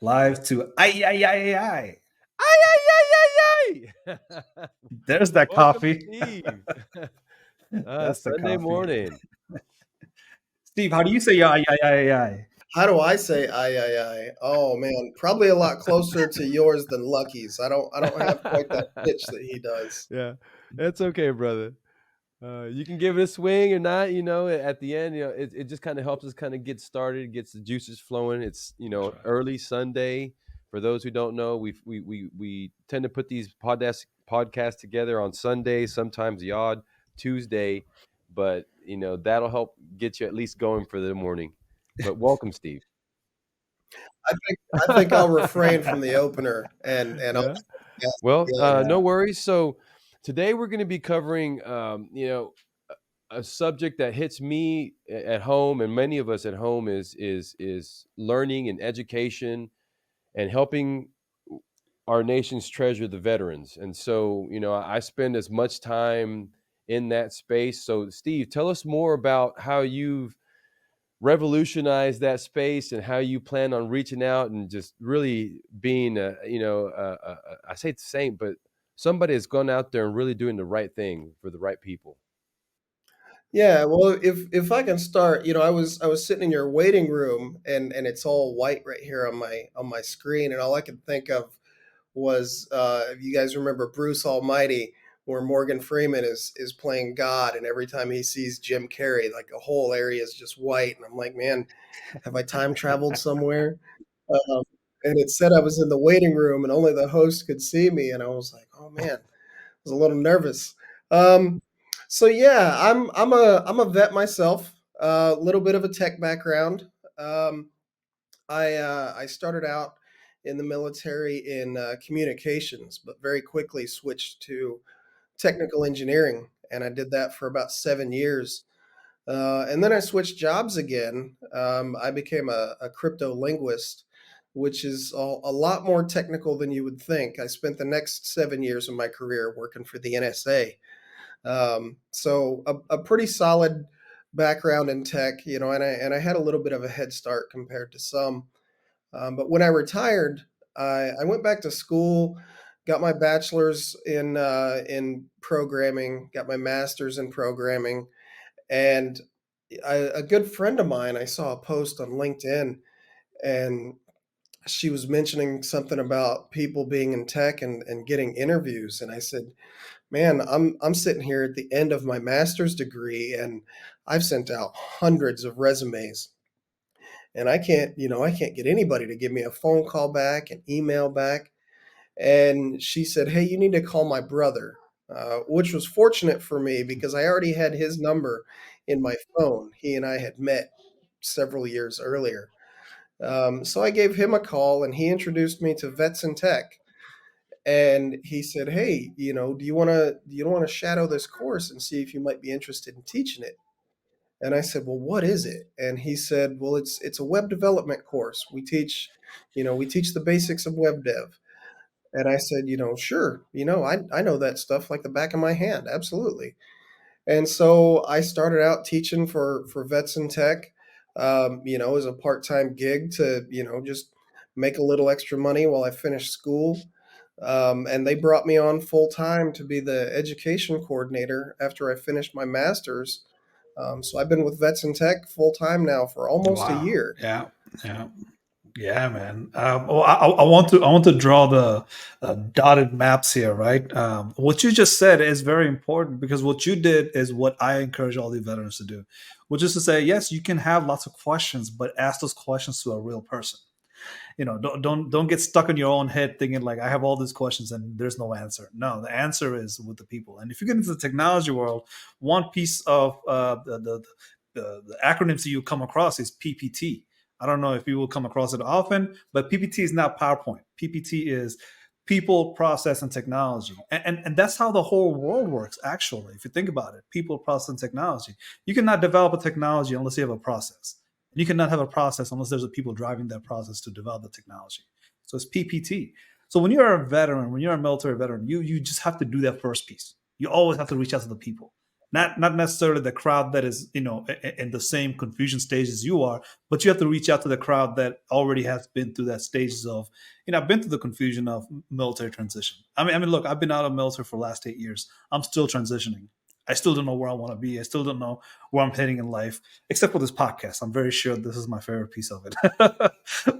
live to AyAyAy AI. Ay, ay, ay, ay, ay. There's that Welcome, coffee. Steve. That's the Sunday coffee. morning. Steve, how do you say AyAyAy AI? How do I say "ay"? Oh man, probably a lot closer to yours than Lucky's. I don't have quite that pitch that he does. Yeah, that's okay, brother. You can give it a swing or not. At the end, it just kind of helps us kind of get started, gets the juices flowing. It's That's right. early Sunday. For those who don't know, we tend to put these podcasts together on Sunday, sometimes the odd Tuesday, but that'll help get you at least going for the morning. But welcome, Steve. I think I'll refrain from the opener and I'll Yeah. ask Well, the other. Yeah. no worries. So today we're going to be covering, a subject that hits me at home and many of us at home is learning and education and helping our nation's treasure, the veterans. And so, I spend as much time in that space. So, Steve, tell us more about how you've revolutionized that space and how you plan on reaching out and just really being, I say the same, but somebody has gone out there and really doing the right thing for the right people. Yeah, well, if I can start, I was sitting in your waiting room and it's all white right here on my screen, and all I could think of was if you guys remember Bruce Almighty, where Morgan Freeman is playing God, and every time he sees Jim Carrey, like a whole area is just white, and I'm like, man, have I time traveled somewhere? Um, and it said I was in the waiting room, and only the host could see me, and I was like, oh man, I was a little nervous. Um, so yeah, I'm a vet myself. A little bit of a tech background. Um, I started out in the military in communications, but very quickly switched to technical engineering, and I did that for about 7 years. And then I switched jobs again. I became a crypto linguist, which is a lot more technical than you would think. I spent the next 7 years of my career working for the NSA. So a pretty solid background in tech, and I had a little bit of a head start compared to some. But when I retired, I went back to school, got my bachelor's in programming, got my master's in programming, and a good friend of mine, I saw a post on LinkedIn, and she was mentioning something about people being in tech and getting interviews, and I said, "Man, I'm sitting here at the end of my master's degree, and I've sent out hundreds of resumes, and I can't get anybody to give me a phone call back, an email back." And she said, "Hey, you need to call my brother," which was fortunate for me because I already had his number in my phone. He and I had met several years earlier. So I gave him a call, and he introduced me to VetsinTech. And he said, "Hey, do you want to shadow this course and see if you might be interested in teaching it?" And I said, "Well, what is it?" And he said, "Well, it's a web development course. We teach the basics of web dev." And I said, "Sure. I know that stuff like the back of my hand. Absolutely." And so I started out teaching for Vets in Tech, as a part-time gig to, just make a little extra money while I finished school. And they brought me on full time to be the education coordinator after I finished my master's. So I've been with Vets in Tech full time now for almost a Wow. year. Yeah. Yeah. Yeah, man. I want to draw the dotted maps here, right? What you just said is very important because what you did is what I encourage all the veterans to do, which is to say, yes, you can have lots of questions, but ask those questions to a real person. Don't get stuck in your own head thinking like I have all these questions and there's no answer. No, the answer is with the people. And if you get into the technology world, one piece of the acronyms that you come across is PPT. I don't know if you will come across it often, but PPT is not PowerPoint. PPT is people, process, and technology. And that's how the whole world works, actually. If you think about it, people, process, and technology. You cannot develop a technology unless you have a process. You cannot have a process unless there's a people driving that process to develop the technology. So it's PPT. So when you're a veteran, when you're a military veteran, you just have to do that first piece. You always have to reach out to the people. not necessarily the crowd that is in the same confusion stage as you are, but you have to reach out to the crowd that already has been through that stages of, I've been through the confusion of military transition. I mean, look, I've been out of military for the last 8 years. I'm still transitioning. I still don't know where I want to be. I still don't know where I'm heading in life, except for this podcast. I'm very sure this is my favorite piece of it.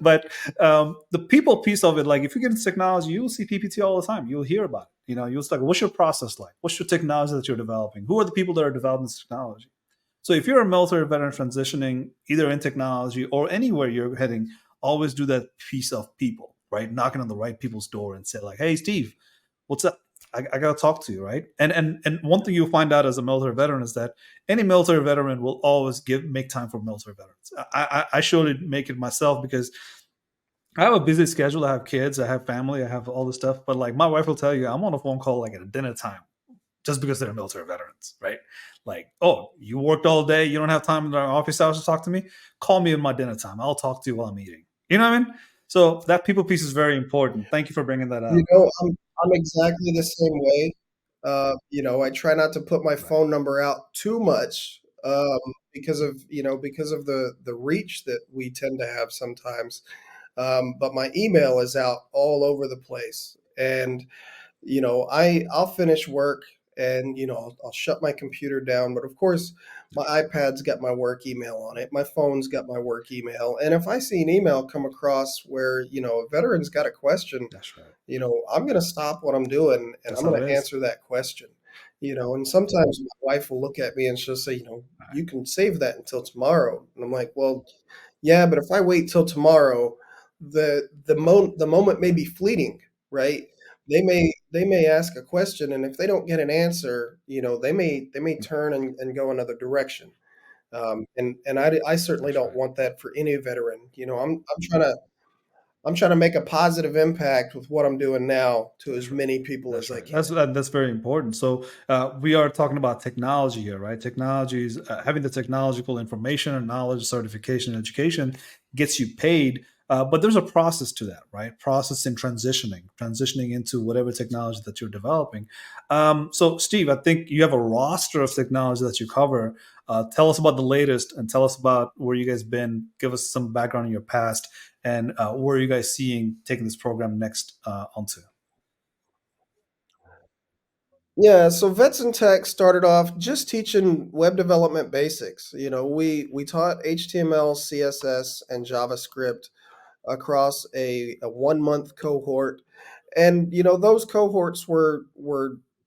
But the people piece of it, like if you get into technology, you'll see PPT all the time. You'll hear about it. You'll like, what's your process like? What's your technology that you're developing? Who are the people that are developing this technology? So if you're a military veteran transitioning either in technology or anywhere you're heading, always do that piece of people, right? Knocking on the right people's door and say like, "Hey, Steve, what's up? I got to talk to you," right? And one thing you'll find out as a military veteran is that any military veteran will always make time for military veterans. I surely make it myself because I have a busy schedule. I have kids, I have family, I have all this stuff. But like my wife will tell you, I'm on a phone call like at a dinner time just because they're military veterans, right? Like, oh, you worked all day, you don't have time in our office hours to talk to me. Call me in my dinner time. I'll talk to you while I'm eating. You know what I mean? So that people piece is very important. Thank you for bringing that You up. know, I'm exactly the same way. I try not to put my Right. phone number out too much, because of the reach that we tend to have sometimes. But my email is out all over the place, and I'll finish work and I'll shut my computer down. But of course, my iPad's got my work email on it. My phone's got my work email. And if I see an email come across where a veteran's got a question, That's right. I'm going to stop what I'm doing and That's I'm how going it to is. answer that question. And sometimes my wife will look at me and she'll say, All right. you can save that until tomorrow. And I'm like, well, yeah, but if I wait till tomorrow, the moment may be fleeting, right? They may ask a question, and if they don't get an answer, they may turn and go another direction. And I certainly That's don't right. want that for any veteran. I'm trying to make a positive impact with what I'm doing now to as That's right. many people That's as I right. can. That's very important. So we are talking about technology here, right? Technologies, having the technological information and knowledge, certification, and education gets you paid. But there's a process to that, right? Process in transitioning into whatever technology that you're developing. So, Steve, I think you have a roster of technology that you cover. Tell us about the latest and tell us about where you guys been. Give us some background in your past and where are you guys seeing taking this program next onto. Yeah, so VetsinTech started off just teaching web development basics. We taught HTML, CSS, and JavaScript across a 1 month cohort, and those cohorts were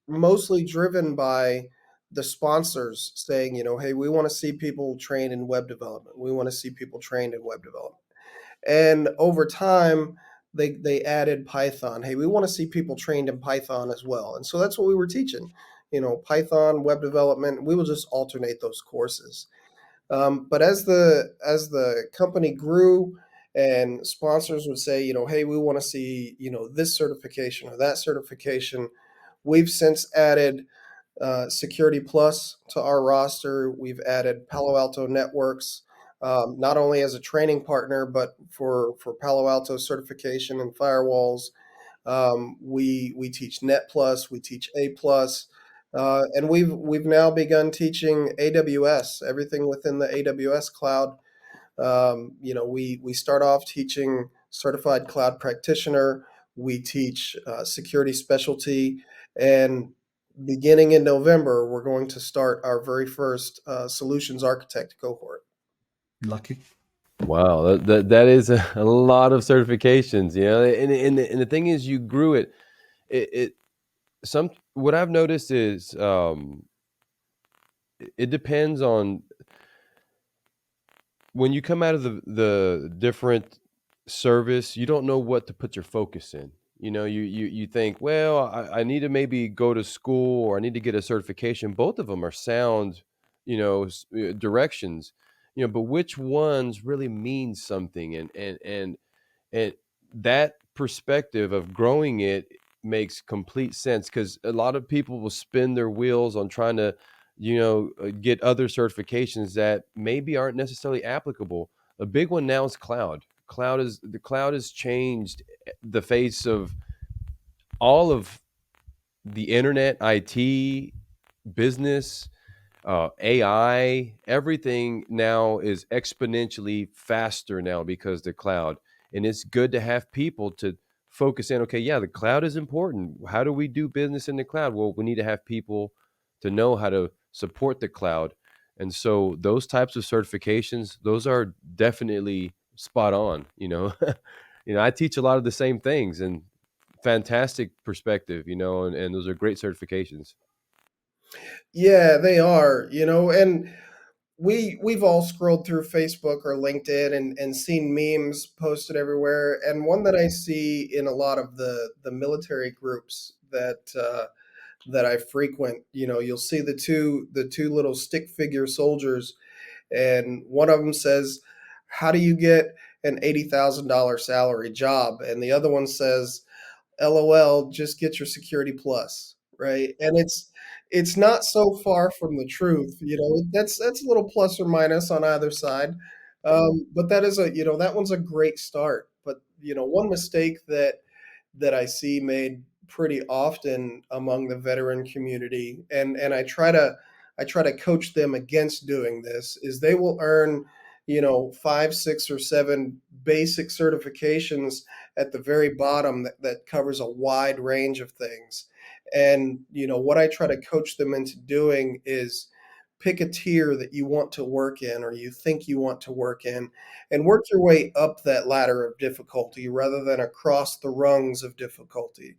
mostly driven by the sponsors saying, hey, we want to see people trained in web development. We want to see people trained in web development. And over time, they added Python. Hey, we want to see people trained in Python as well. And so that's what we were teaching. Python, web development. We will just alternate those courses. But as the company grew, and sponsors would say, hey, we want to see this certification or that certification, we've since added Security Plus to our roster. We've added Palo Alto Networks, not only as a training partner, but for Palo Alto certification and firewalls. We teach Net Plus, we teach A Plus, and we've now begun teaching AWS, everything within the AWS cloud. We start off teaching certified cloud practitioner. We teach security specialty, and beginning in November, we're going to start our very first solutions architect cohort. Lucky. Wow, that is a lot of certifications, and the thing is, you grew it. It some what I've noticed is it depends on when you come out of the different service, you don't know what to put your focus in. You think, well, I need to maybe go to school or I need to get a certification. Both of them are sound, directions, but which ones really mean something? And that perspective of growing it makes complete sense because a lot of people will spin their wheels on trying to get other certifications that maybe aren't necessarily applicable. A big one now is cloud has changed the face of all of the internet, IT, business. AI, everything now is exponentially faster now because the cloud. And it's good to have people to focus in. Okay, yeah, the cloud is important. How do we do business in the cloud? Well, we need to have people to know how to support the cloud. And so those types of certifications, those are definitely spot on. I teach a lot of the same things, and fantastic perspective, and those are great certifications. Yeah, they are, and we've all scrolled through Facebook or LinkedIn and seen memes posted everywhere. And one that I see in a lot of the military groups that I frequent, you'll see the two little stick figure soldiers, and one of them says, "How do you get an $80,000 salary job?" And the other one says, LOL, just get your security plus, right? And it's not so far from the truth, that's a little plus or minus on either side. But that is that one's a great start. But one mistake that I see made pretty often among the veteran community, and I try to coach them against doing this, is they will earn, five, six, or seven basic certifications at the very bottom that covers a wide range of things. And what I try to coach them into doing is pick a tier that you want to work in or you think you want to work in, and work your way up that ladder of difficulty rather than across the rungs of difficulty.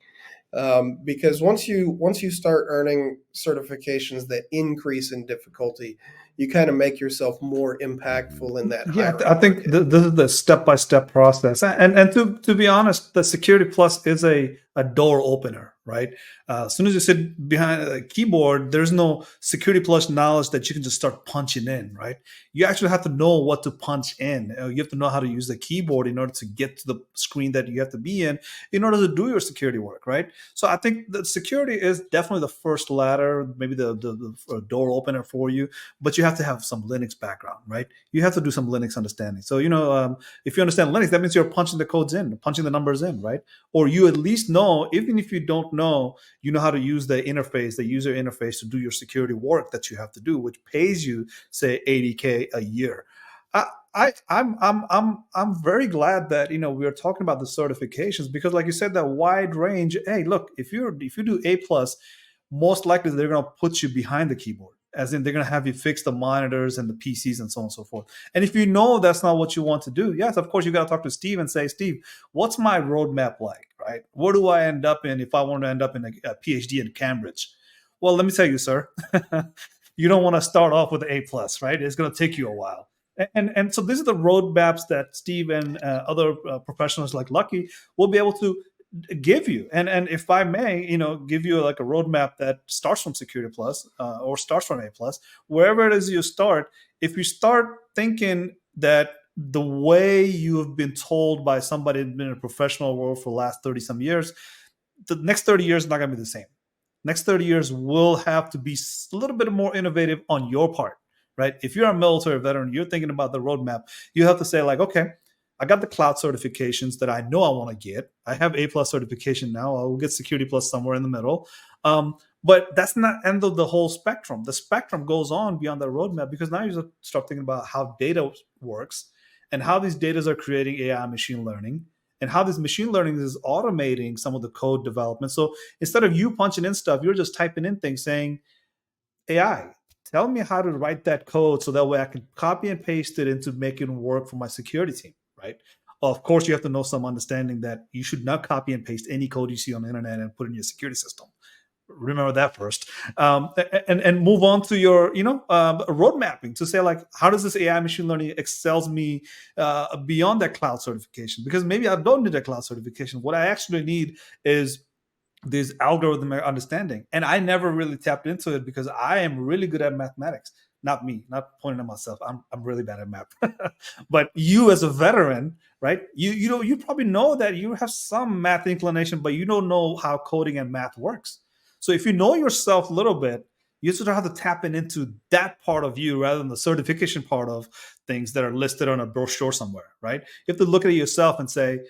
Because once you start earning certifications that increase in difficulty, you kind of make yourself more impactful in that Yeah, higher I up think market. this is the step by step process, and to be honest, the Security Plus is a door opener, right? As soon as you sit behind a keyboard, there's no Security Plus knowledge that you can just start punching in, right? You actually have to know what to punch in. You have to know how to use the keyboard in order to get to the screen that you have to be in order to do your security work, right? So I think the security is definitely the first ladder, maybe the door opener for you, but you have to have some Linux background, right? You have to do some Linux understanding. So, if you understand Linux, that means you're punching the codes in, punching the numbers in, right? Or you at least know, even if you don't know, you know how to use the interface, the user interface to do your security work that you have to do, which pays you, say, 80K a year. I, I'm very glad that we are talking about the certifications because, like you said, that wide range. Hey, look, if you do A plus, most likely they're going to put you behind the keyboard, as in they're going to have you fix the monitors and the PCs and so on and so forth. And if you know that's not what you want to do, yes, of course you got to talk to Steve and say, Steve, what's my roadmap like, right? Where do I end up in if I want to end up in a PhD in Cambridge? Well, let me tell you, sir, you don't want to start off with an A plus, right? It's going to take you a while. And so these are the roadmaps that Steve and other professionals like Lucky will be able to give you. And if I may, give you like a roadmap that starts from Security Plus or starts from A plus, wherever it is you start. If you start thinking that the way you have been told by somebody who's been in a professional world for the last 30 some years, the next 30 years is not going to be the same. Next 30 years will have to be a little bit more innovative on your part, right? If you're a military veteran, you're thinking about the roadmap, you have to say like, okay, I got the cloud certifications that I know I want to get. I have A plus certification now. I will get Security Plus somewhere in the middle. But that's not end of the whole spectrum. The spectrum goes on beyond the roadmap because now you start thinking about how data works and how these data are creating AI machine learning and how this machine learning is automating some of the code development. So instead of you punching in stuff, you're just typing in things saying, AI, tell me how to write that code so that way I can copy and paste it into making it work for my security team, right? Of course, you have to know some understanding that you should not copy and paste any code you see on the internet and put it in your security system. Remember that first, and move on to your road mapping to say like, how does this AI machine learning excels me beyond that cloud certification? Because maybe I don't need a cloud certification. What I actually need is this algorithm understanding. And I never really tapped into it because I am really good at mathematics. Not me, not pointing at myself. I'm really bad at math. But you as a veteran, right? You probably know that you have some math inclination, but you don't know how coding and math works. So if you know yourself a little bit, you sort of have to tap into that part of you rather than the certification part of things that are listed on a brochure somewhere, right? You have to look at it yourself and say,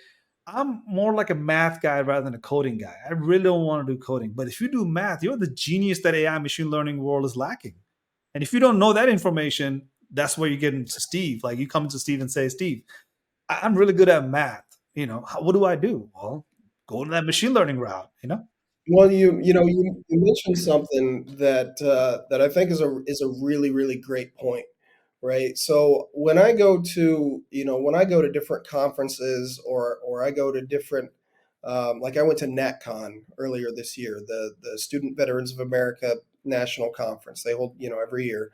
I'm more like a math guy rather than a coding guy. I really don't want to do coding. But if you do math, you're the genius that AI machine learning world is lacking. And if you don't know that information, that's where you get into Steve. Like you come to Steve and say, Steve, I'm really good at math. What do I do? Well, go to that machine learning route. Well, you mentioned something that that I think is a really really great point, right? So when I go to different conferences or I go to different like I went to NatCon earlier this year, the Student Veterans of America National Conference. They hold every year.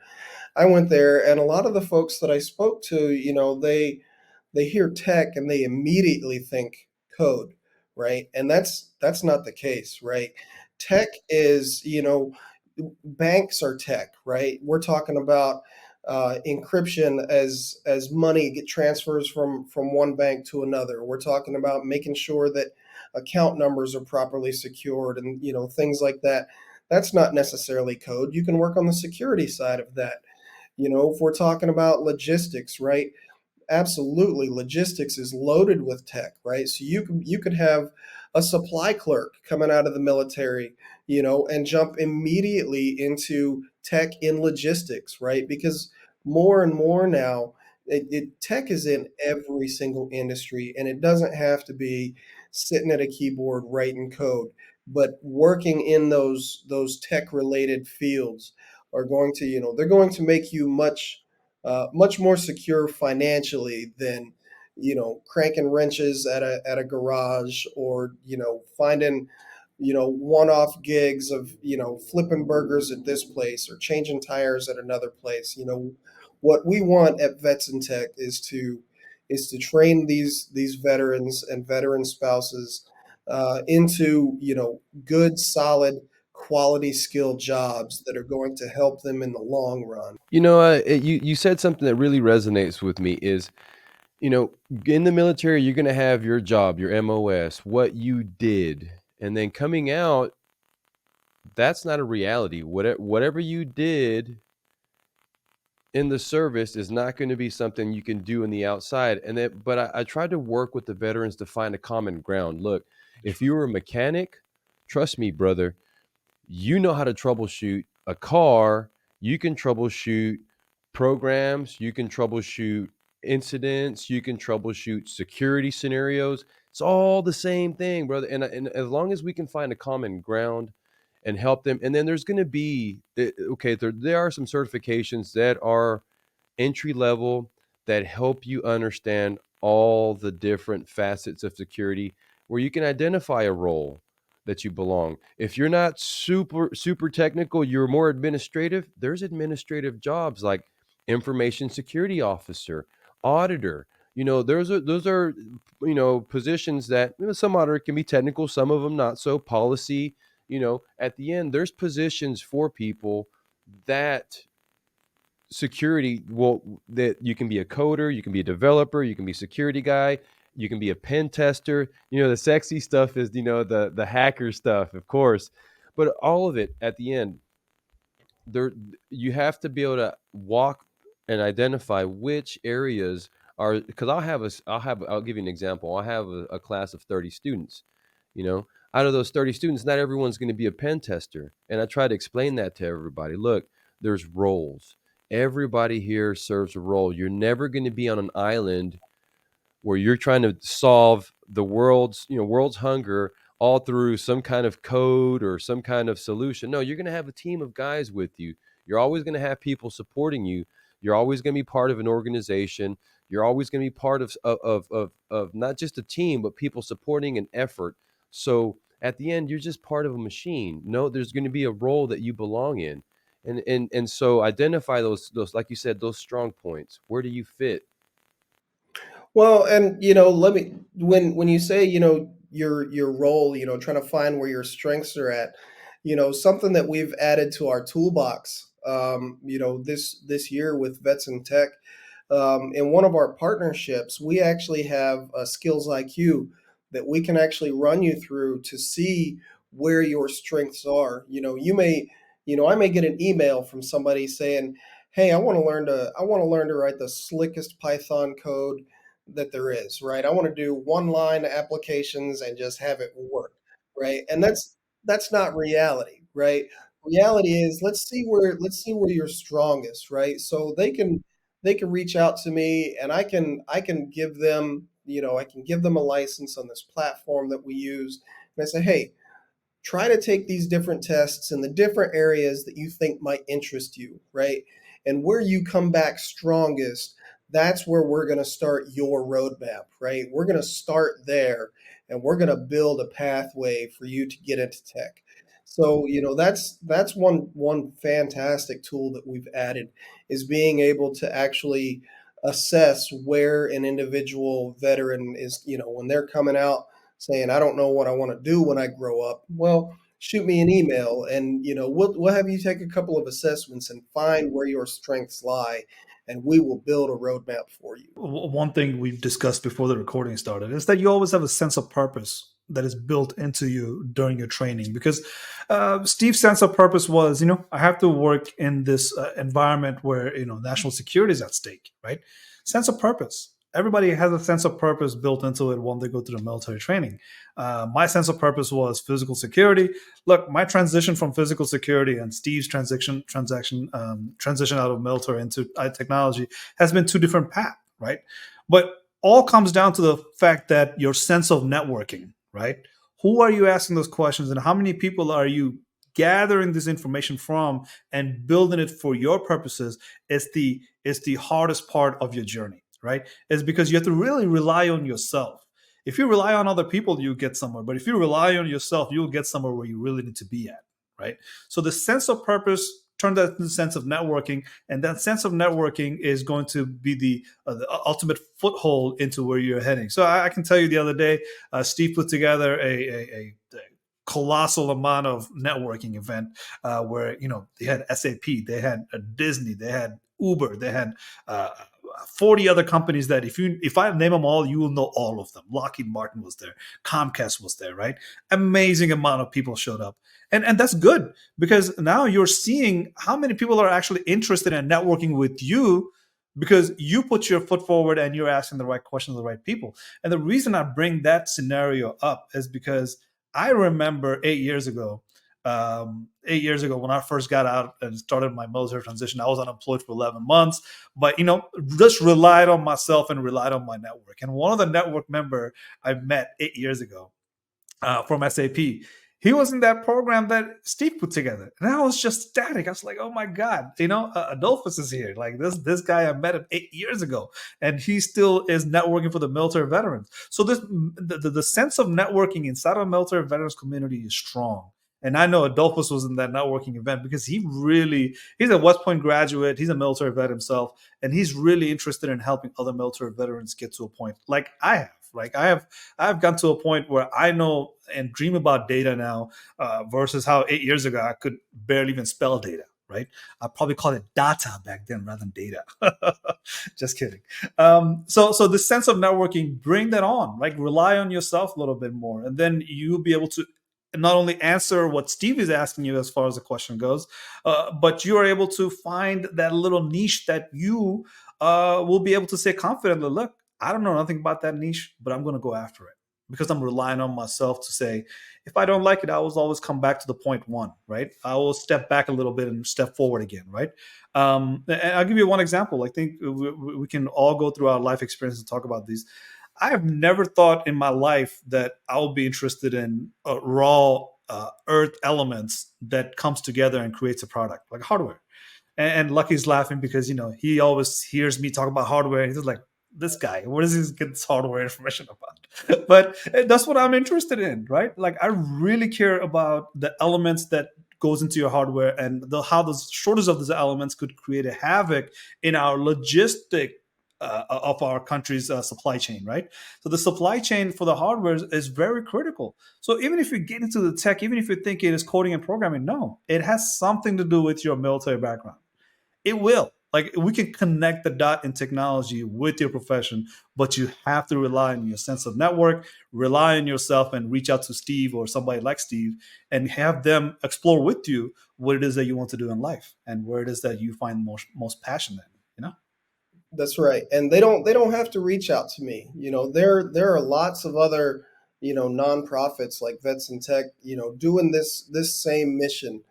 I went there, and a lot of the folks that I spoke to, they hear tech and they immediately think code, right? And that's not the case, right? Tech is, banks are tech, right? We're talking about encryption as money get transfers from one bank to another. We're talking about making sure that account numbers are properly secured and things like that. That's not necessarily code. You can work on the security side of that. If we're talking about logistics, right? Absolutely, logistics is loaded with tech, right? So you could have a supply clerk coming out of the military, and jump immediately into tech in logistics, right? Because more and more now, tech is in every single industry, and it doesn't have to be sitting at a keyboard writing code, but working in those tech related fields are going to, they're going to make you much more secure financially than cranking wrenches at a garage, or finding one-off gigs of flipping burgers at this place or changing tires at another place. What we want at VetsinTech is to train these veterans and veteran spouses into good, solid, quality skill jobs that are going to help them in the long run. You said something that really resonates with me is, you know, in the military, you're going to have your job, your MOS, what you did. And then coming out, that's not a reality. Whatever you did in the service is not going to be something you can do in the outside. But I tried to work with the veterans to find a common ground. Look, if you were a mechanic, trust me, brother, you know how to troubleshoot a car. You can troubleshoot programs. You can troubleshoot incidents. You can troubleshoot security scenarios. It's all the same thing, brother. And as long as we can find a common ground and help them, and then there's going to be okay. There are some certifications that are entry level that help you understand all the different facets of security where you can identify a role that you belong. If you're not super technical, you're more administrative, there's administrative jobs like information security officer, auditor. Those are positions that some auditor can be technical, some of them not so. Policy, at the end there's positions for people that security will that you can be a coder, you can be a developer, you can be a security guy, you can be a pen tester. The sexy stuff is the hacker stuff, of course, but all of it at the end, there you have to be able to walk and identify which areas are, because I'll give you an example. I have a class of 30 students. you know Out of those 30 students, not everyone's going to be a pen tester, and I try to explain that to everybody. Look, there's roles. Everybody here serves a role. You're never going to be on an island where you're trying to solve the world's hunger all through some kind of code or some kind of solution. No, you're going to have a team of guys with you. You're always going to have people supporting you. You're always going to be part of an organization. You're always going to be part of not just a team, but people supporting an effort. So at the end, you're just part of a machine. No, there's going to be a role that you belong in. And so identify those, like you said, those strong points. Where do you fit? Well, and let me when you say your role, trying to find where your strengths are at, something that we've added to our toolbox, this year with Vets and Tech, in one of our partnerships, we actually have a skills IQ that we can actually run you through to see where your strengths are. I may get an email from somebody saying, "Hey, I want to learn to write the slickest Python code that there is, right? I want to do one line applications and just have it work, right?" And that's not reality, right? reality is, let's see where you're strongest, right? So they can reach out to me, and I can give them, I can give them a license on this platform that we use, and I say, hey, try to take these different tests in the different areas that you think might interest you, right? And where you come back strongest, that's where we're going to start your roadmap, right? We're going to start there, and we're going to build a pathway for you to get into tech. So, that's one fantastic tool that we've added, is being able to actually assess where an individual veteran is, when they're coming out saying, I don't know what I want to do when I grow up. Well, shoot me an email, and we'll have you take a couple of assessments and find where your strengths lie, and we will build a roadmap for you. One thing we've discussed before the recording started is that you always have a sense of purpose that is built into you during your training, because Steve's sense of purpose was, I have to work in this environment where national security is at stake, right? Sense of purpose, everybody has a sense of purpose built into it when they go through the military training. My sense of purpose was physical security. Look, my transition from physical security and Steve's transition out of military into technology has been two different paths, right? But all comes down to the fact that your sense of networking, right? Who are you asking those questions, and how many people are you gathering this information from and building it for your purposes is the hardest part of your journey, right? Is because you have to really rely on yourself. If you rely on other people, you get somewhere. But if you rely on yourself, you'll get somewhere where you really need to be at, right? So the sense of purpose turn that into the sense of networking, and that sense of networking is going to be the ultimate foothold into where you're heading. So I can tell you, the other day, Steve put together a colossal amount of networking event where they had SAP, they had Disney, they had Uber, they had 40 other companies that if I name them all, you will know all of them. Lockheed Martin was there, Comcast was there, right? Amazing amount of people showed up. And that's good, because now you're seeing how many people are actually interested in networking with you, because you put your foot forward and you're asking the right questions to the right people. And the reason I bring that scenario up is because I remember 8 years ago, 8 years ago when I first got out and started my military transition, I was unemployed for 11 months, but just relied on myself and relied on my network. And one of the network member I met 8 years ago from SAP, he was in that program that Steve put together, and I was just static. I was like, "Oh my god, Adolphus is here! Like this guy, I met him 8 years ago, and he still is networking for the military veterans." So the sense of networking inside of the military veterans community is strong. And I know Adolphus was in that networking event because he's a West Point graduate, he's a military vet himself, and he's really interested in helping other military veterans get to a point like I have. Like I've gotten to a point where I know and dream about data now, versus how 8 years ago I could barely even spell data. Right? I probably called it data back then rather than data. Just kidding. So the sense of networking, bring that on. Like rely on yourself a little bit more, and then you'll be able to not only answer what Steve is asking you as far as the question goes, but you are able to find that little niche that you will be able to say confidently, look, I don't know nothing about that niche, but I'm going to go after it, because I'm relying on myself to say, if I don't like it, I will always come back to the point one, right? I will step back a little bit and step forward again, right? And I'll give you one example. I think we can all go through our life experience and talk about these. I have never thought in my life that I would be interested in raw earth elements that comes together and creates a product like hardware. And Lucky's laughing because he always hears me talk about hardware, and he's like, "This guy, where does he get this hardware information about?" But that's what I'm interested in, right? Like I really care about the elements that goes into your hardware, and how the shortage of these elements could create a havoc in our logistic of our country's supply chain, right? So the supply chain for the hardware is very critical. So even if you get into the tech, even if you think it is coding and programming, no, it has something to do with your military background. It will. Like we can connect the dot in technology with your profession, but you have to rely on your sense of network, rely on yourself, and reach out to Steve or somebody like Steve and have them explore with you what it is that you want to do in life and where it is that you find most passion in, you know? That's right. And they don't have to reach out to me. There are lots of other, nonprofits like VetsinTech, doing this same mission.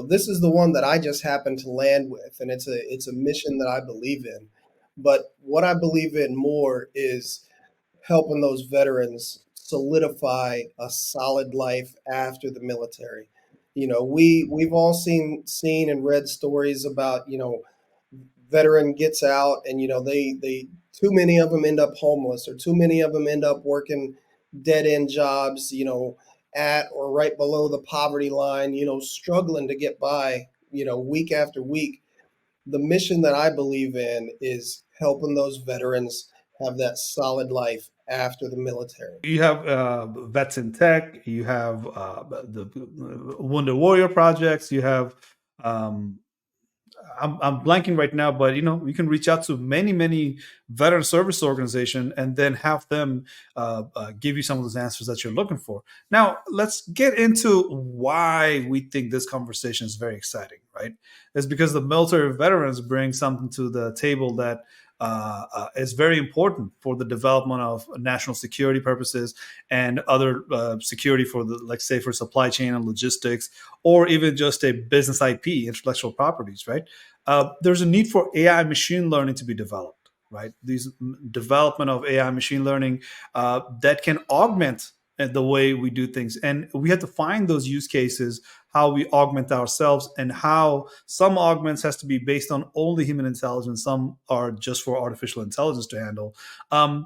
This is the one that I just happened to land with, and it's a mission that I believe in. But what I believe in more is helping those veterans solidify a solid life after the military. We've all seen and read stories about, veteran gets out, and they too many of them end up homeless, or too many of them end up working dead end jobs, at or right below the poverty line, struggling to get by, week after week. The mission that I believe in is helping those veterans have that solid life after the military. You have Vets in Tech, you have the Wounded Warrior projects, you have um, I'm blanking right now, but you can reach out to many veteran service organization and then have them give you some of those answers that you're looking for. Now, let's get into why we think this conversation is very exciting. Right? It's because the military veterans bring something to the table that is very important for the development of national security purposes and other security for the, like, say, for supply chain and logistics, or even just a business IP, intellectual properties, right? There's a need for AI machine learning to be developed, right? These development of AI machine learning that can augment the way we do things, and we have to find those use cases, how we augment ourselves, and how some augments has to be based on only human intelligence, some are just for artificial intelligence to handle.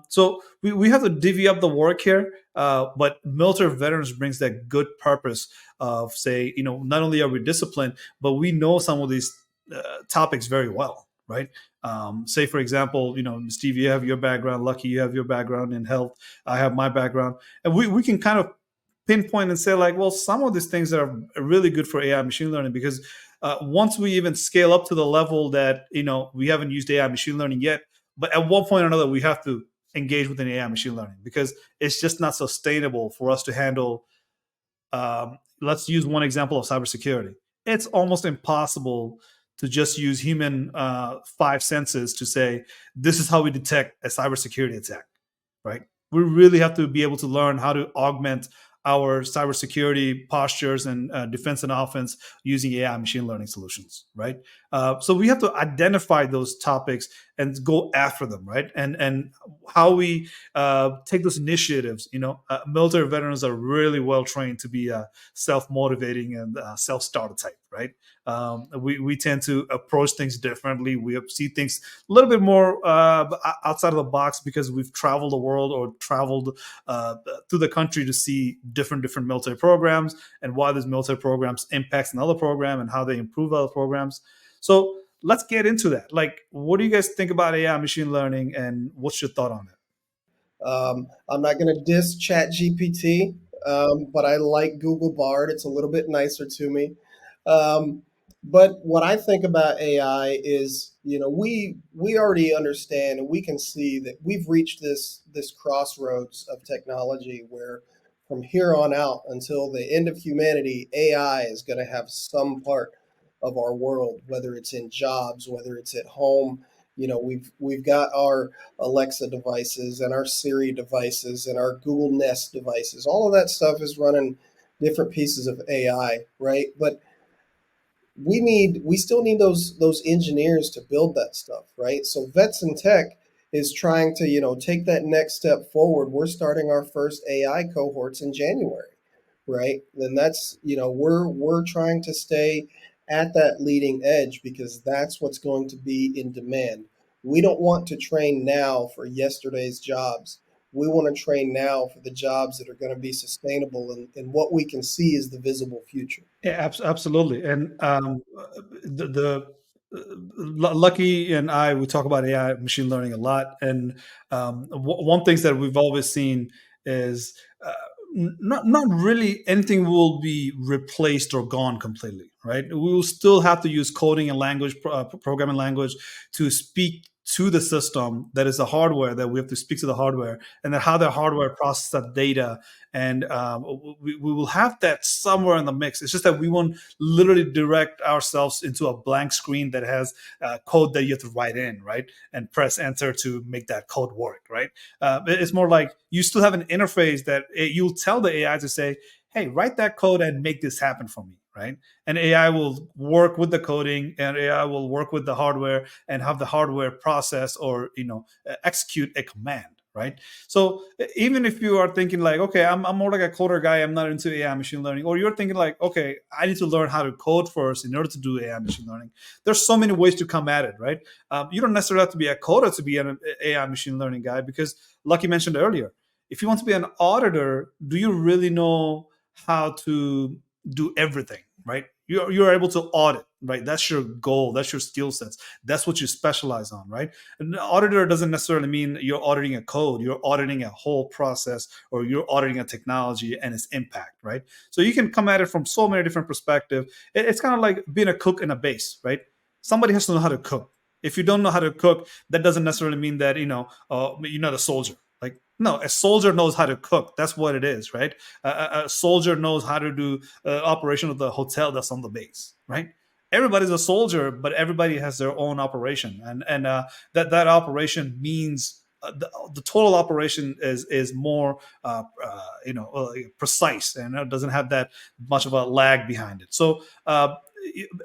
So we have to divvy up the work here, but military veterans brings that good purpose of, say, not only are we disciplined, but we know some of these topics very well, right? Say, for example, Steve, you have your background, Lucky, you have your background in health, I have my background, and we can kind of pinpoint and say, like, well, some of these things are really good for AI machine learning, because once we even scale up to the level that we haven't used AI machine learning yet, but at one point or another we have to engage with an AI machine learning, because it's just not sustainable for us to handle. Let's use one example of cybersecurity. It's almost impossible to just use human five senses to say this is how we detect a cybersecurity attack, right? We really have to be able to learn how to augment our cybersecurity postures and defense and offense using AI machine learning solutions, right? So we have to identify those topics and go after them, right? And how we take those initiatives. Military veterans are really well trained to be self-motivating and self-starter type, right? We tend to approach things differently. We see things a little bit more outside of the box, because we've traveled the world or traveled through the country to see different military programs, and why these military programs impacts another program and how they improve other programs. So let's get into that. Like, what do you guys think about AI machine learning, and what's your thought on it? I'm not going to diss Chat GPT, but I like Google Bard. It's a little bit nicer to me. Um, but what I think about AI is, we already understand, and we can see that we've reached this crossroads of technology where from here on out until the end of humanity, AI is going to have some part of our world, whether it's in jobs, whether it's at home. We've got our Alexa devices and our Siri devices and our Google Nest devices. All of that stuff is running different pieces of AI, right? But we still need those engineers to build that stuff, right? So VetsinTech is trying to take that next step forward. We're starting our first AI cohorts in January, right? Then that's we're trying to stay at that leading edge, because that's what's going to be in demand. We don't want to train now for yesterday's jobs. We want to train now for the jobs that are going to be sustainable, and what we can see is the visible future. Yeah, absolutely. And the Lucky and I, we talk about AI machine learning a lot, and one things that we've always seen is not really anything will be replaced or gone completely, right? We will still have to use coding and language, programming language, to speak to the system that is the hardware, that we have to speak to the hardware, and then how the hardware processes that data, and we will have that somewhere in the mix. It's just that we won't literally direct ourselves into a blank screen that has code that you have to write in, right, and press enter to make that code work, right? It's more like you still have an interface that you'll tell the AI to say, hey, write that code and make this happen for me, right? And AI will work with the coding, and AI will work with the hardware and have the hardware process or execute a command, right? So even if you are thinking like, okay, I'm more like a coder guy, I'm not into AI machine learning, or you're thinking like, okay, I need to learn how to code first in order to do AI machine learning. There's so many ways to come at it, right? You don't necessarily have to be a coder to be an AI machine learning guy, because like you mentioned earlier, if you want to be an auditor, do you really know how to do everything, right? You're able to audit, right? That's your goal. That's your skill sets. That's what you specialize on, right? An auditor doesn't necessarily mean you're auditing a code. You're auditing a whole process, or you're auditing a technology and its impact, right? So you can come at it from so many different perspectives. It's kind of like being a cook in a base, right? Somebody has to know how to cook. If you don't know how to cook, that doesn't necessarily mean that you're not a soldier. Like, no, a soldier knows how to cook. That's what it is, right? A soldier knows how to do operation of the hotel that's on the base, right? Everybody's a soldier, but everybody has their own operation, and that operation means the total operation is more precise, and it doesn't have that much of a lag behind it. So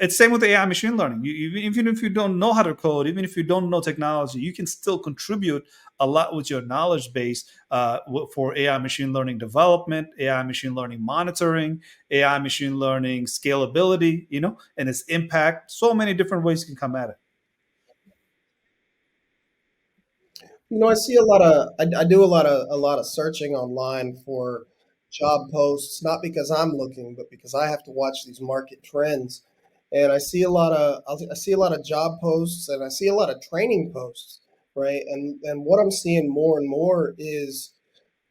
it's same with AI machine learning. Even if you don't know how to code, even if you don't know technology, you can still contribute a lot with your knowledge base for AI machine learning development, AI machine learning monitoring, AI machine learning scalability, and its impact. So many different ways you can come at it. I see a lot of I do a lot of searching online for job posts, not because I'm looking, but because I have to watch these market trends. And I see a lot of job posts, and I see a lot of training posts, right? And what I'm seeing more and more is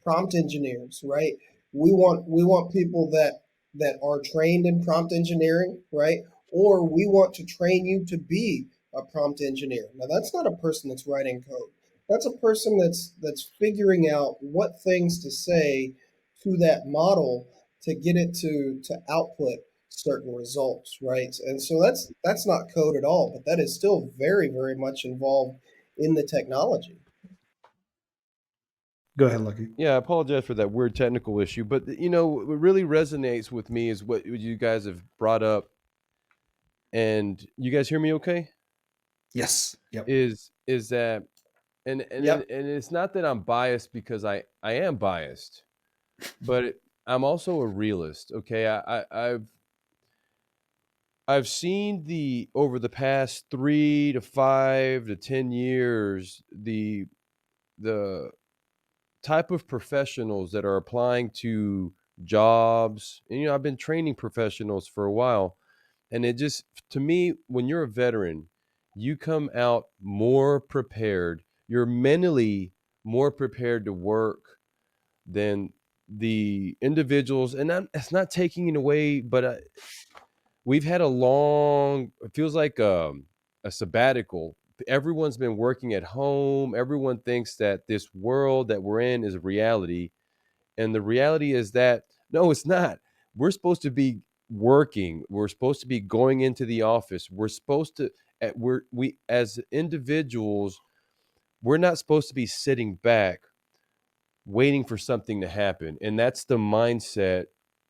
prompt engineers, right? We want people that are trained in prompt engineering, right? Or we want to train you to be a prompt engineer. Now that's not a person that's writing code. That's a person that's figuring out what things to say to that model to get it to output certain results, right? And so that's not code at all, but that is still very, very much involved in the technology. Go ahead, Lucky. Yeah, I apologize for that weird technical issue, but what really resonates with me is what you guys have brought up, and you guys hear me okay? Yes. Yep. Is that Yep. and it's not that I'm biased, because I am biased, but I'm also a realist. Okay, I've seen the over the past 3 to 5 to 10 years the type of professionals that are applying to jobs. And I've been training professionals for a while, and it just, to me, when you're a veteran, you come out more prepared. You're mentally more prepared to work than the individuals. And it's not taking it away, but we've had a long, it feels like a sabbatical. Everyone's been working at home. Everyone thinks that this world that we're in is reality, and the reality is that no, it's not. We're supposed to be working. We're supposed to be going into the office. We're supposed to we as individuals, we're not supposed to be sitting back waiting for something to happen. And that's the mindset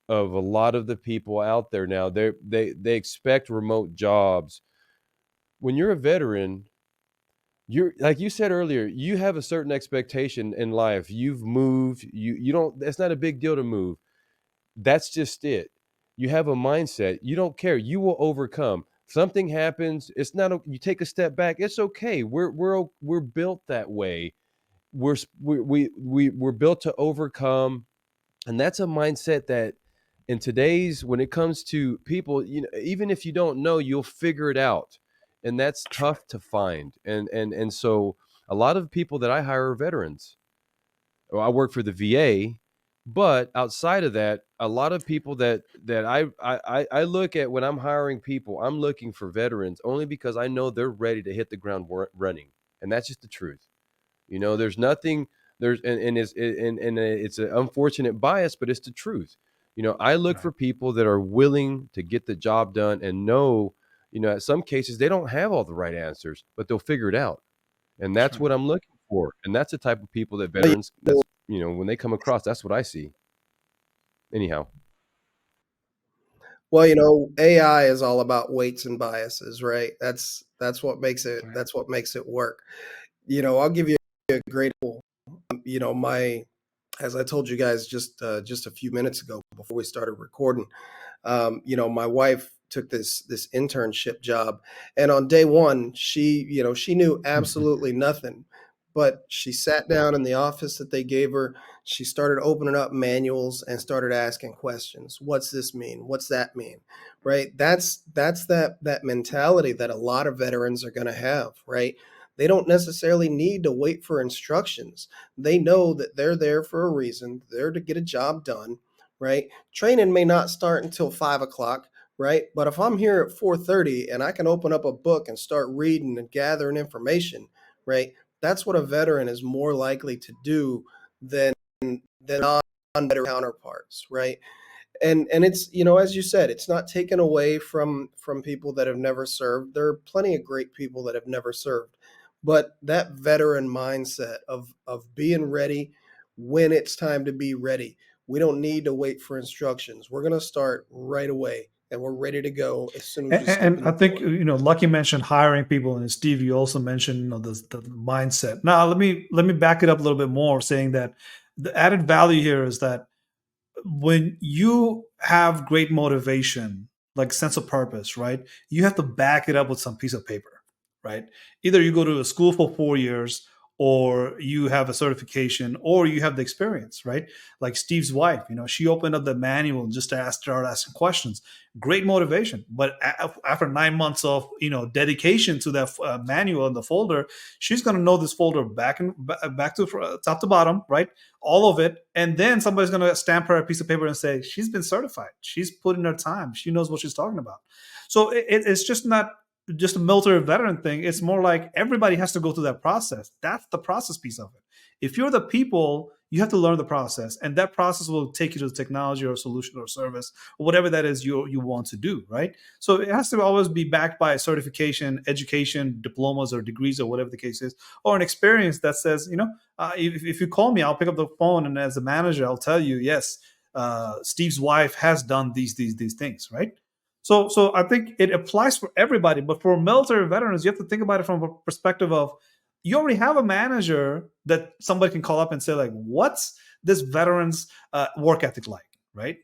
of a lot of the people out there now. They expect remote jobs. When you're a veteran, you're, like you said earlier, you have a certain expectation in life. You've moved, you don't, that's not a big deal to move. That's just it. You have a mindset. You don't care. You will overcome. Something happens. It's not. You take a step back. It's okay. We're built that way. We're built to overcome, and that's a mindset that in today's, when it comes to people, even if you don't know, you'll figure it out, and that's That's right. tough to find. And so a lot of people that I hire are veterans. Well, I work for the VA, but outside of that, a lot of people that I look at when I'm hiring people, I'm looking for veterans only because I know they're ready to hit the ground running, and that's just the truth. There's nothing there's and it's an unfortunate bias, but it's the truth. I look Right. for people that are willing to get the job done and know, at some cases they don't have all the right answers, but they'll figure it out. And That's that's right. what I'm looking for. And that's the type of people that veterans, that's, when they come across, that's what I see. Anyhow. Well, AI is all about weights and biases, right? That's what makes it work. I'll give you a great example. My as I told you guys just a few minutes ago before we started recording, my wife took this internship job, and on day one, she knew absolutely nothing, but she sat down in the office that they gave her. She started opening up manuals and started asking questions. What's this mean? What's that mean? Right? That's that mentality that a lot of veterans are going to have, right? They don't necessarily need to wait for instructions. They know that they're there for a reason. They're there to get a job done, right? Training may not start until 5 o'clock, right? But if I'm here at 4:30 and I can open up a book and start reading and gathering information, right? That's what a veteran is more likely to do than non-veteran counterparts, right? And it's, as you said, it's not taken away from people that have never served. There are plenty of great people that have never served, but that veteran mindset of being ready when it's time to be ready. We don't need to wait for instructions. We're going to start right away, and we're ready to go as soon as And, you step and in I the think door. Lucky mentioned hiring people, and Steve, you also mentioned the mindset. Now let me back it up a little bit more, saying that the added value here is that when you have great motivation, like sense of purpose, right? You have to back it up with some piece of paper, right? Either you go to a school for 4 years, or you have a certification, or you have the experience, right? Like Steve's wife, she opened up the manual just to start asking questions. Great motivation, but after 9 months of dedication to that manual and the folder, she's going to know this folder back to top to bottom, right? All of it, and then somebody's going to stamp her a piece of paper and say she's been certified, she's put in her time, she knows what she's talking about. So it's just not just a military veteran thing. It's more like everybody has to go through that process. That's the process piece of it. If you're the people, you have to learn the process, and that process will take you to the technology or solution or service or whatever that is you want to do, right? So it has to always be backed by a certification, education, diplomas or degrees or whatever the case is, or an experience that says, if you call me, I'll pick up the phone, and as a manager, I'll tell you, yes, Steve's wife has done these things, right? So I think it applies for everybody, but for military veterans, you have to think about it from a perspective of you already have a manager that somebody can call up and say, like, what's this veteran's work ethic like, right?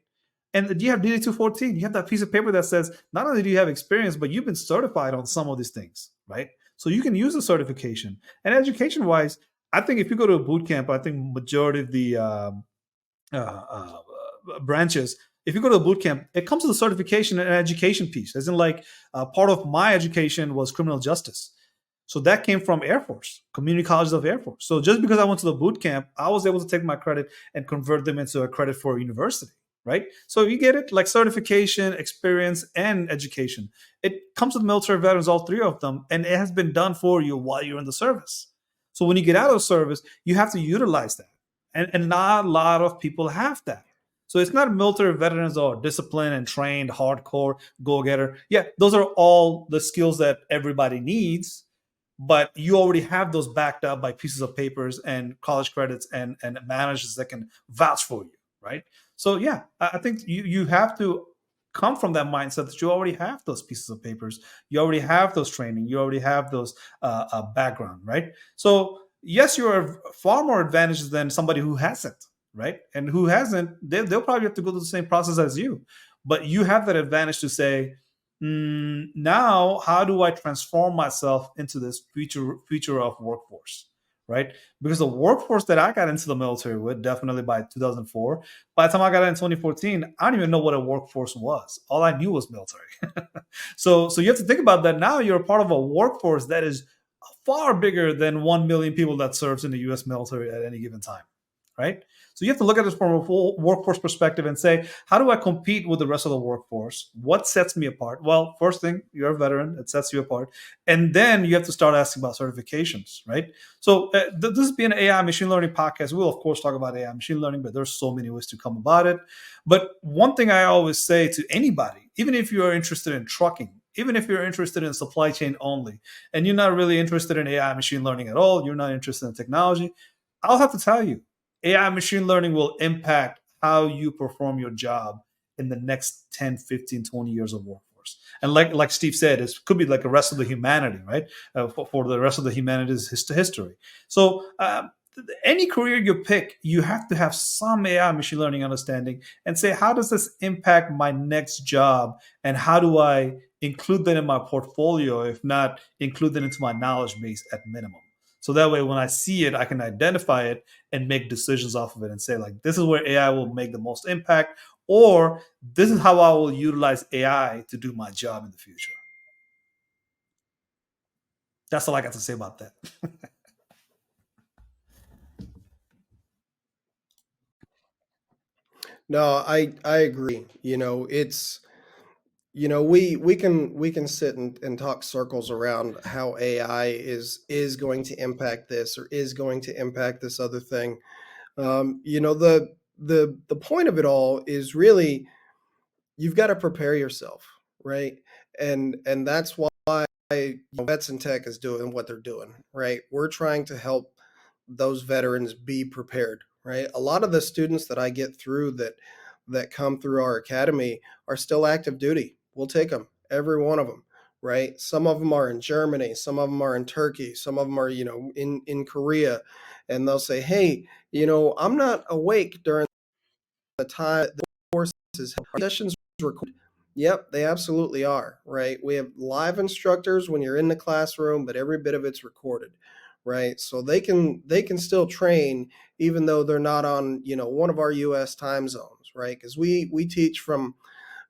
And you have DD 214. You have that piece of paper that says not only do you have experience, but you've been certified on some of these things, right? So you can use the certification. And education wise, I think if you go to a boot camp, I think majority of the uh, uh, branches, if you go to a boot camp, it comes with a certification and education piece. As in, like, part of my education was criminal justice. So that came from Air Force, community colleges of Air Force. So just because I went to the boot camp, I was able to take my credit and convert them into a credit for a university, right? So you get it, like certification, experience, and education. It comes with military veterans, all three of them, and it has been done for you while you're in the service. So when you get out of service, you have to utilize that. And not a lot of people have that. So it's not military veterans or disciplined and trained, hardcore, go getter. Yeah, those are all the skills that everybody needs, but you already have those backed up by pieces of papers and college credits and managers that can vouch for you, right? So yeah, I think you have to come from that mindset that you already have those pieces of papers, you already have those training, you already have those background, right? So yes, you are far more advantaged than somebody who hasn't, right? And who hasn't, they'll probably have to go through the same process as you, but you have that advantage to say, now how do I transform myself into this future of workforce, right? Because the workforce that I got into the military with, definitely by 2004, by the time I got in 2014, I don't even know what a workforce was. All I knew was military. So you have to think about that. Now you're a part of a workforce that is far bigger than 1 million people that serves in the US military at any given time, right? So you have to look at this from a full workforce perspective and say, how do I compete with the rest of the workforce? What sets me apart? Well, first thing, you're a veteran. It sets you apart. And then you have to start asking about certifications, right? So this is being an AI machine learning podcast. We'll, of course, talk about AI machine learning, but there's so many ways to come about it. But one thing I always say to anybody, even if you're interested in trucking, even if you're interested in supply chain only, and you're not really interested in AI machine learning at all, you're not interested in technology, I'll have to tell you, AI machine learning will impact how you perform your job in the next 10, 15, 20 years of workforce. And like Steve said, it could be like the rest of the humanity, right? For the rest of the humanity's history. So any career you pick, you have to have some AI machine learning understanding and say, how does this impact my next job? And how do I include that in my portfolio, if not include that into my knowledge base at minimum? So that way, when I see it, I can identify it and make decisions off of it and say, like, this is where AI will make the most impact, or this is how I will utilize AI to do my job in the future. That's all I got to say about that. No, I agree. It's we can sit and talk circles around how AI is going to impact this or is going to impact this other thing. The point of it all is really you've got to prepare yourself, right? And that's why VetsinTech is doing what they're doing, right? We're trying to help those veterans be prepared, right? A lot of the students that I get through that come through our academy are still active duty. We'll take them, every one of them, right? Some of them are in Germany, some of them are in Turkey, some of them are, in Korea, and they'll say, "Hey, I'm not awake during the time the course is sessions recorded." Yep, they absolutely are, right? We have live instructors when you're in the classroom, but every bit of it's recorded, right? So they can still train even though they're not on, one of our US time zones, right? Because we teach from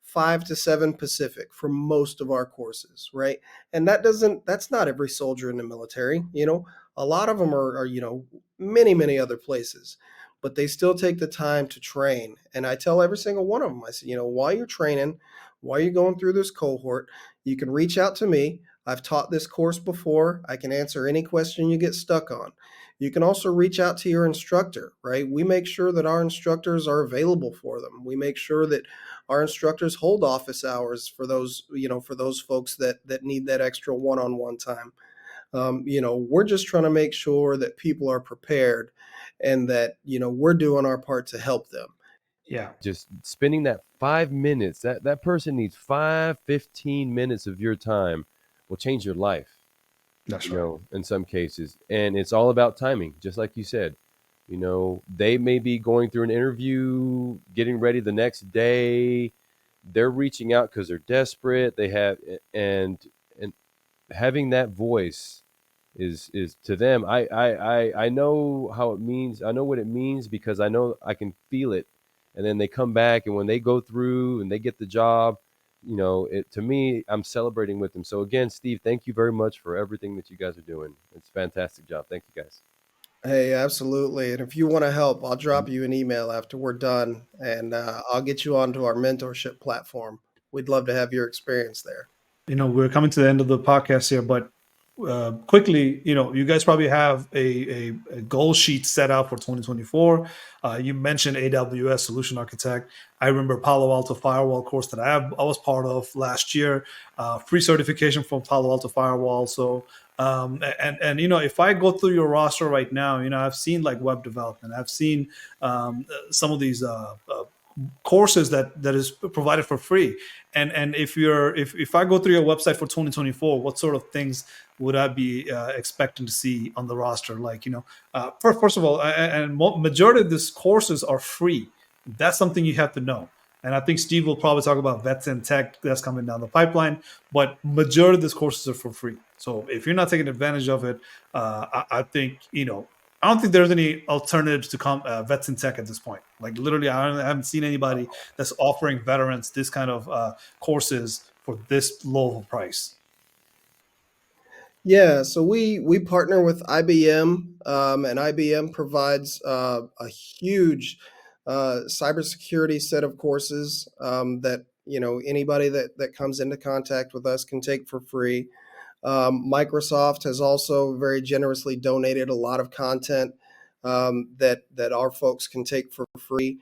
5 to 7 Pacific for most of our courses, right? And that's not every soldier in the military. A lot of them are many, many other places, but they still take the time to train. And I tell every single one of them, I say, while you're training, while you're going through this cohort, you can reach out to me. I've taught this course before. I can answer any question you get stuck on. You can also reach out to your instructor, right? We make sure that our instructors are available for them. We make sure that our instructors hold office hours for those folks that need that extra one-on-one time. We're just trying to make sure that people are prepared and that we're doing our part to help them. Yeah, Just spending that 5 minutes, that person needs 15 minutes of your time will change your life, that's right. in some cases. And it's all about timing, just like you said. They may be going through an interview, getting ready the next day. They're reaching out because they're desperate. They have, and having that voice is to them. I know how it means. I know what it means because I know I can feel it. And then they come back, and when they go through and they get the job, it to me, I'm celebrating with them. So again, Steve, thank you very much for everything that you guys are doing. It's a fantastic job. Thank you guys. Hey, absolutely. And if you want to help, I'll drop you an email after we're done, and I'll get you onto our mentorship platform. We'd love to have your experience there. We're coming to the end of the podcast here, but quickly, you guys probably have a goal sheet set out for 2024. You mentioned AWS Solution Architect. I remember Palo Alto Firewall course that I was part of last year, free certification from Palo Alto Firewall. So, and if I go through your roster right now, I've seen like web development. I've seen some of these courses that is provided for free. And if I go through your website for 2024, what sort of things would I be expecting to see on the roster? Like, first of all, and majority of these courses are free. That's something you have to know. And I think Steve will probably talk about VetsinTech that's coming down the pipeline, but majority of these courses are for free. So if you're not taking advantage of it, I think, I don't think there's any alternatives to VetsinTech at this point. Like literally, I haven't seen anybody that's offering veterans this kind of courses for this low of a price. Yeah, so we partner with IBM, and IBM provides a huge cybersecurity set of courses that anybody that comes into contact with us can take for free. Microsoft has also very generously donated a lot of content that our folks can take for free.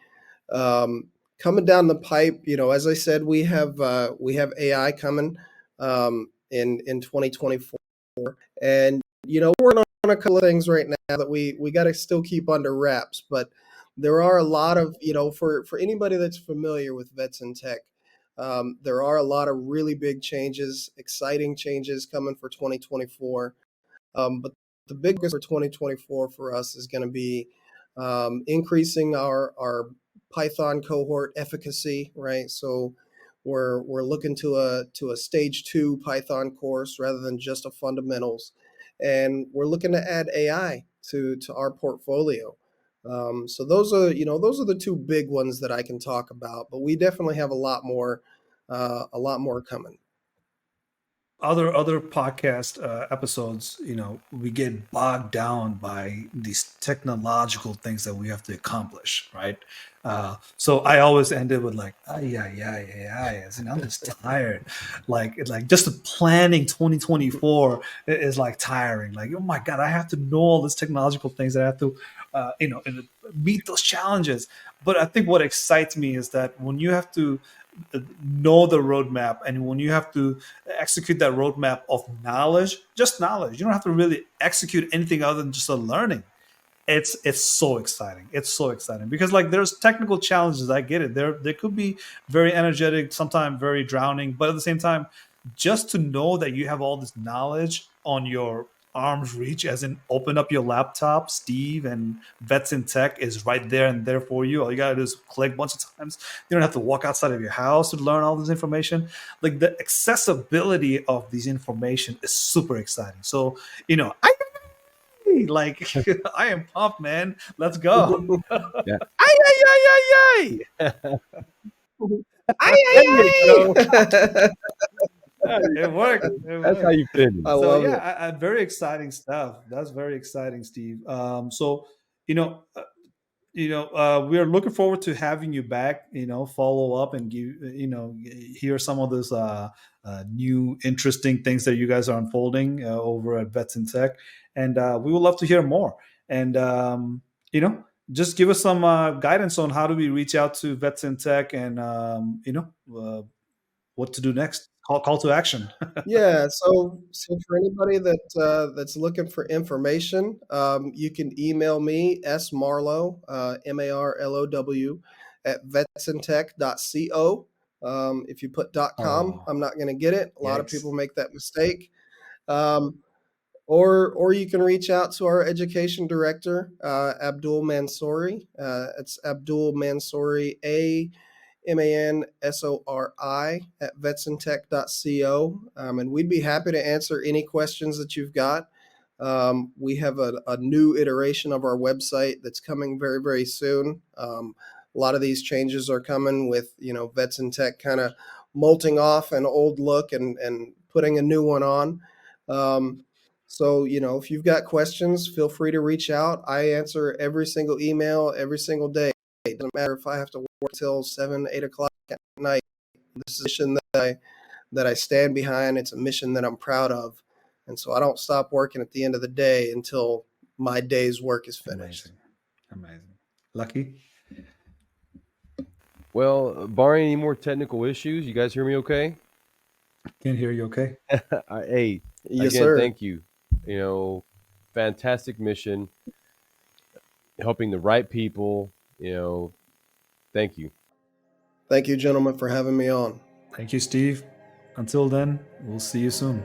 Coming down the pipe, as I said, we have AI coming in 2024, and we're working on a couple of things right now that we got to still keep under wraps. But there are a lot of, for anybody that's familiar with VetsinTech, there are a lot of really big changes, exciting changes coming for 2024. But the big focus for 2024 for us is going to be increasing our Python cohort efficacy, right? So we're looking to a stage 2 Python course rather than just a fundamentals, and we're looking to add AI to our portfolio. So those are the two big ones that I can talk about, but we definitely have a lot more coming. Other podcast episodes, we get bogged down by these technological things that we have to accomplish, right? So I always end it with like, AI, as in I'm just tired. Like just the planning 2024 is like tiring. Like, oh my god, I have to know all these technological things. I have to, and meet those challenges. But I think what excites me is that when you have to know the roadmap, and when you have to execute that roadmap of knowledge, just knowledge, you don't have to really execute anything other than just a learning. It's so exciting. It's so exciting because like there's technical challenges. I get it. There could be very energetic, sometimes very drowning, but at the same time, just to know that you have all this knowledge on your arm's reach, as in open up your laptop, Steve, and VetsinTech is right there and there for you. All you gotta do is click a bunch of times. You don't have to walk outside of your house to learn all this information. Like the accessibility of these information is super exciting. So, I like I am pumped, man. Let's go. Yeah. Ay, ay, ay, ay, ay. Ay, There ay, you go. ay. There you It go. worked. It That's how worked. you finish. I So love yeah, it. very exciting stuff. That's very exciting, Steve. So you know, uh, we are looking forward to having you back. Follow up and give hear some of those new interesting things that you guys are unfolding over at Vets in Tech, and we would love to hear more. And you know, just give us some guidance on how do we reach out to Vets in Tech, and what to do next. Call to action. Yeah, so for anybody that's looking for information, you can email me smarlow, marlow at vetsintech.co. If you put .com, Oh, I'm not going to get it. A lot of yikes. people make that mistake. Um, or you can reach out to our education director, Abdul Mansouri. It's Abdul Mansouri, Mansori at vetsintech.co. And we'd be happy to answer any questions that you've got. We have a new iteration of our website that's coming very, very soon. A lot of these changes are coming with, VetsinTech kind of molting off an old look and putting a new one on. So, if you've got questions, feel free to reach out. I answer every single email every single day. It doesn't matter if I have to work till 7, 8 o'clock at night. This is a mission that I stand behind. It's a mission that I'm proud of, and so I don't stop working at the end of the day until my day's work is finished. Amazing. Amazing. Lucky? Well, barring any more technical issues, you guys hear me okay? Can't hear you okay? Hey, Yes, again, sir. thank you. Fantastic mission, helping the right people. Thank you. Thank you, gentlemen, for having me on. Thank you, Steve. Until then, we'll see you soon.